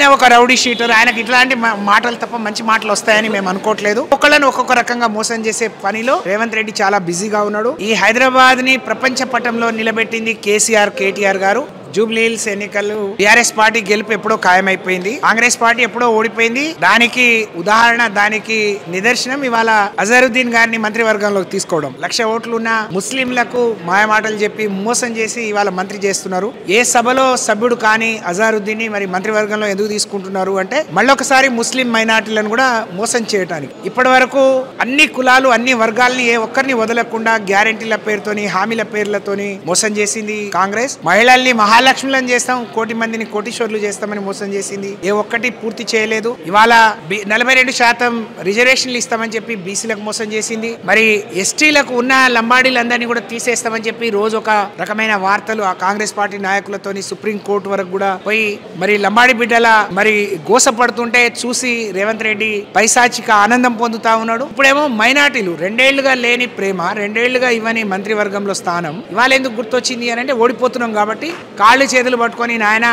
ఆయన ఒక rowdy sheeter, ఆయనకి ఇట్లాంటి మాటలు తప్ప మంచి మాటలు వస్తాయని మేము అనుకోవట్లేదు. ఒక్కళ్ళని ఒక్కొక్క రకంగా మోసం చేసే పనిలో రేవంత్ రెడ్డి చాలా బిజీగా ఉన్నాడు. ఈ హైదరాబాద్ ని ప్రపంచ పటంలో నిలబెట్టింది కేటీఆర్ గారు. జూబ్లీ హిల్స్ ఎన్నికలు టీఆర్ఎస్ పార్టీ గెలుపు ఎప్పుడో ఖాయమైపోయింది, కాంగ్రెస్ పార్టీ ఎప్పుడో ఓడిపోయింది. దానికి ఉదాహరణ, దానికి నిదర్శనం ఇవాళ అజరుద్దీన్ గారిని మంత్రివర్గంలోకి తీసుకోవడం. 1,00,000 ఓట్లున్న ముస్లింలకు మాయమాటలు చెప్పి మోసం చేసి ఇవాళ మంత్రి చేస్తున్నారు. ఏ సభలో సభ్యుడు కానీ అజరుద్దీన్ ని మరి మంత్రివర్గంలో ఎందుకు తీసుకుంటున్నారు అంటే మళ్ళొకసారి ముస్లిం మైనార్టీలను కూడా మోసం చేయడానికి. ఇప్పటి వరకు అన్ని కులాలు అన్ని వర్గాలని ఏ ఒక్కరిని వదలకుండా గ్యారెంటీల పేరుతోని హామీల పేర్లతోని మోసం చేసింది కాంగ్రెస్. మహిళల్ని మహాలక్ష్మిలను చేస్తాం, 1 కోటి మందిని కోటీశ్వర్లు చేస్తామని మోసం చేసింది. ఏ ఒక్కటి పూర్తి చేయలేదు. ఇవాళ 42% రిజర్వేషన్లు ఇస్తామని చెప్పి బీసీలకు మోసం చేసింది. మరి ఎస్టీలకు ఉన్న లంబాడీలందరినీ కూడా తీసేస్తామని చెప్పి రోజు ఒక రకమైన వార్తలు ఆ కాంగ్రెస్ పార్టీ నాయకులతోని సుప్రీంకోర్టు వరకు కూడా పోయి మరి లంబాడి బిడ్డల మరి గోసపడుతుంటే చూసి రేవంత్ రెడ్డి పైశాచిక ఆనందం పొందుతా ఉన్నాడు. ఇప్పుడేమో మైనార్టీలు 2 ఏళ్లుగా లేని ప్రేమ, 2 ఏళ్లుగా ఇవ్వని మంత్రివర్గంలో స్థానం ఇవాళ ఎందుకు గుర్తొచ్చింది అని అంటే ఓడిపోతున్నాం కాబట్టి కాళ్ళు చేతులు పట్టుకొని నాయన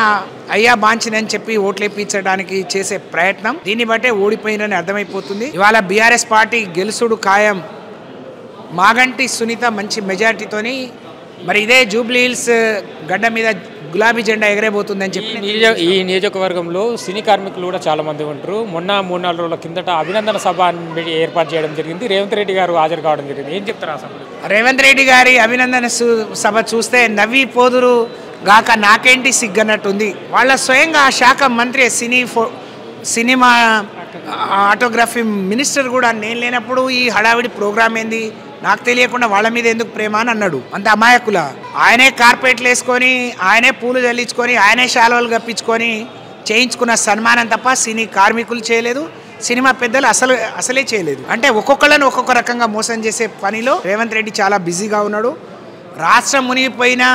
అయ్యా బాంచినని చెప్పి ఓట్లేపించడానికి చేసే ప్రయత్నం. దీన్ని బట్టే ఓడిపోయినని అర్థమైపోతుంది. ఇవాళ బీఆర్ఎస్ పార్టీ గెలుసుడు ఖాయం. మాగంటి సునీత మంచి మెజార్టీతోని మరి ఇదే జూబ్లీ హిల్స్ గడ్డ మీద గులాబీ జెండా ఎగరేబోతుందని చెప్పి ఈ నియోజకవర్గంలో సినీ కార్మికులు కూడా చాలా మంది ఉంటారు. మొన్న 3-4 రోజుల కిందట అభినందన సభ ఏర్పాటు చేయడం జరిగింది. రేవంత్ రెడ్డి గారు హాజరు కావడం జరిగింది. ఏం చెప్తారు ఆ సభలో? రేవంత్ రెడ్డి గారి అభినందన సభ చూస్తే నవ్వి పోదురు గాక నాకేంటి సిగ్గన్నట్టుంది. వాళ్ళ స్వయంగా ఆ శాఖ మంత్రి సినిమా ఆటోగ్రఫీ మినిస్టర్ కూడా నేను లేనప్పుడు ఈ హడావిడి ప్రోగ్రామ్ ఏంది, నాకు తెలియకుండా వాళ్ళ మీద ఎందుకు ప్రేమ అని అన్నాడు. అంత అమాయకుల. ఆయనే కార్పెట్లు వేసుకొని, ఆయనే పూలు చల్లించుకొని, ఆయనే శాలువలు కప్పించుకొని చేయించుకున్న సన్మానం తప్ప సినీ కార్మికులు చేయలేదు, సినిమా పెద్దలు అసలే చేయలేదు. అంటే ఒక్కొక్కళ్ళని ఒక్కొక్క రకంగా మోసం చేసే పనిలో రేవంత్ రెడ్డి చాలా బిజీగా ఉన్నాడు. రాష్ట్రం మునిగిపోయినా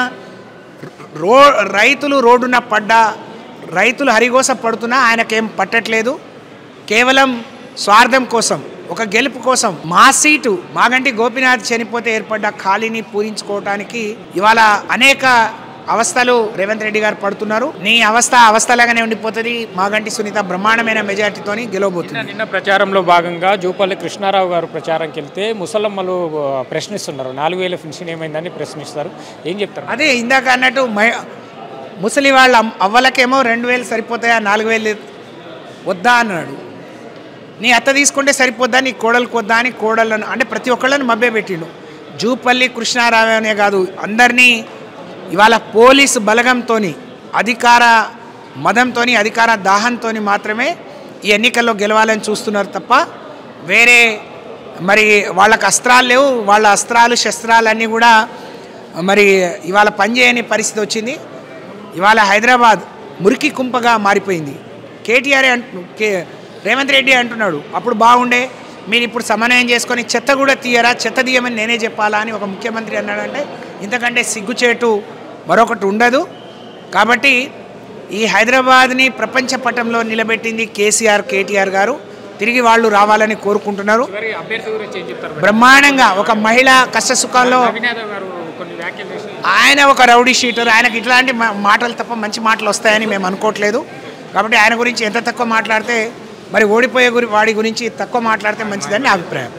రైతులు రోడ్డున పడ్డా, రైతులు హరిగోస పడుతున్నా ఆయనకేం పట్టట్లేదు. కేవలం స్వార్థం కోసం, ఒక గెలుపు కోసం మా సీటు మాగంటి గోపీనాథ్ చనిపోతే ఏర్పడ్డ ఖాళీని పూరించుకోవటానికి ఇవాళ అనేక అవస్థలు రేవంత్ రెడ్డి గారు పడుతున్నారు. నీ అవస్థలాగానే ఉండిపోతుంది. మాగంటి సునీత బ్రహ్మాండమైన మెజార్టీతోని గెలవబోతుంది. నిన్న ప్రచారంలో భాగంగా జూపల్లి కృష్ణారావు గారు ప్రచారంకి వెళ్తే ముసలమ్మలు ప్రశ్నిస్తున్నారు. 4,000 పెన్షన్ ఏమైందని ప్రశ్నిస్తారు. ఏం చెప్తారు? అదే ఇందాక అన్నట్టు ముసలి వాళ్ళ అవ్వలకేమో 2,000 సరిపోతాయా, 4,000 వద్దా అన్నాడు. నీ అత్త తీసుకుంటే సరిపోద్దా, నీ కోడలకు వద్దా అని కోడళ్ళను అంటే ప్రతి ఒక్కళ్ళని మభ్య పెట్టిండు. జూపల్లి కృష్ణారావు అనే కాదు, అందరినీ ఇవాళ పోలీసు బలగంతో, అధికార మదంతో, అధికార దాహంతో మాత్రమే ఈ ఎన్నికల్లో గెలవాలని చూస్తున్నారు తప్ప వేరే మరి వాళ్ళకి అస్త్రాలు లేవు. వాళ్ళ అస్త్రాలు శస్త్రాలన్నీ కూడా మరి ఇవాళ పనిచేయని పరిస్థితి వచ్చింది. ఇవాళ హైదరాబాద్ మురికి కుంపగా మారిపోయింది. రేవంత్ రెడ్డి అంటున్నాడు అప్పుడు బాగుండే, మీరు ఇప్పుడు సమన్వయం చేసుకొని చెత్త కూడా తీయరా, చెత్త తీయమని నేనే చెప్పాలా అని ఒక ముఖ్యమంత్రి అన్నాడంటే ఇంతకంటే సిగ్గుచేటు మరొకటి ఉండదు. కాబట్టి ఈ హైదరాబాద్ని ప్రపంచ పటంలో నిలబెట్టింది కేటీఆర్ గారు. తిరిగి వాళ్ళు రావాలని కోరుకుంటున్నారు. బ్రహ్మాండంగా ఒక మహిళ కష్ట సుఖాల్లో ఆయన ఒక రౌడీ షీటర్, ఆయనకి ఇట్లాంటి మాటలు తప్ప మంచి మాటలు వస్తాయని మేము అనుకోవట్లేదు. కాబట్టి ఆయన గురించి ఎంత తక్కువ మాట్లాడితే మరి ఓడిపోయే వాడి గురించి తక్కువ మాట్లాడితే మంచిదని నా అభిప్రాయం.